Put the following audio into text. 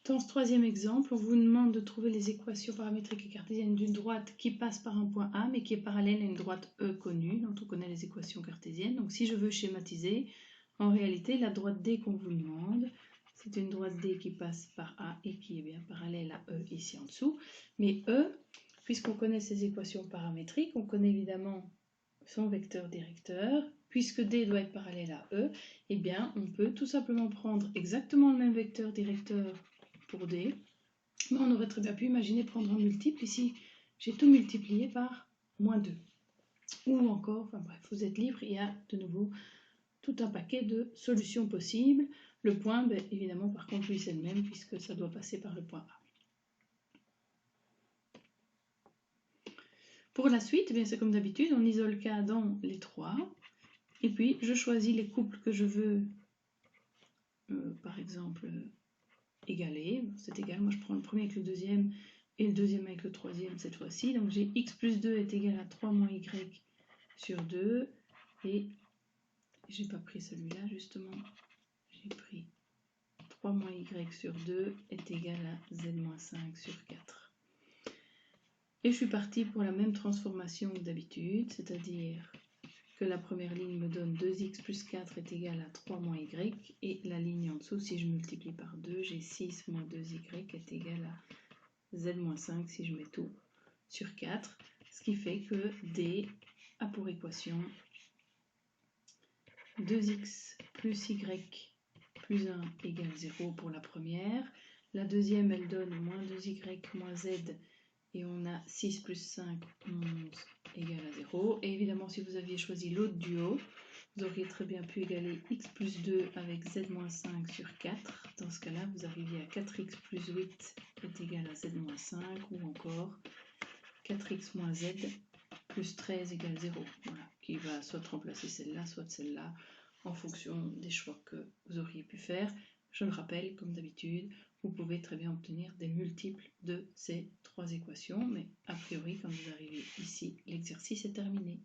Dans ce troisième exemple, on vous demande de trouver les équations paramétriques et cartésiennes d'une droite qui passe par un point A, mais qui est parallèle à une droite E connue, dont on connaît les équations cartésiennes. Donc si je veux schématiser, en réalité, la droite D qu'on vous demande, c'est une droite D qui passe par A et qui est bien parallèle à E ici en dessous. Mais E, puisqu'on connaît ces équations paramétriques, on connaît évidemment son vecteur directeur. Puisque D doit être parallèle à E, eh bien, on peut tout simplement prendre exactement le même vecteur directeur pour D, mais on aurait très bien pu imaginer prendre un multiple. Ici, j'ai tout multiplié par moins 2. Ou encore, enfin bref, vous êtes libre, il y a de nouveau tout un paquet de solutions possibles. Le point, ben, évidemment, par contre, lui, c'est le même, puisque ça doit passer par le point A. Pour la suite, eh bien, c'est comme d'habitude, on isole K dans les 3, et puis je choisis les couples que je veux, par exemple, égaler. C'est égal, moi je prends le premier avec le deuxième et le deuxième avec le troisième cette fois-ci. Donc j'ai x plus 2 est égal à 3 moins y sur 2. Et j'ai pas pris celui-là justement. J'ai pris 3 moins y sur 2 est égal à z moins 5 sur 4. Et je suis partie pour la même transformation que d'habitude, c'est-à-dire que la première ligne me donne 2x plus 4 est égal à 3 moins y, et la ligne en dessous, si je multiplie par 2, j'ai 6 moins 2y est égal à z moins 5 si je mets tout sur 4, ce qui fait que D a pour équation 2x plus y plus 1 égale 0 pour la première. La deuxième, elle donne moins 2y moins z, et on a 6 plus 5, 11 égale à 0. Et évidemment, si vous aviez choisi l'autre duo, vous auriez très bien pu égaler x plus 2 avec z moins 5 sur 4. Dans ce cas-là, vous arriviez à 4x plus 8 est égal à z moins 5, ou encore 4x moins z plus 13 égale 0. Voilà, qui va soit remplacer celle-là, soit celle-là, en fonction des choix que vous auriez pu faire. Je le rappelle, comme d'habitude, vous pouvez très bien obtenir des multiples de ces trois équations, mais a priori, quand vous arrivez ici, l'exercice est terminé.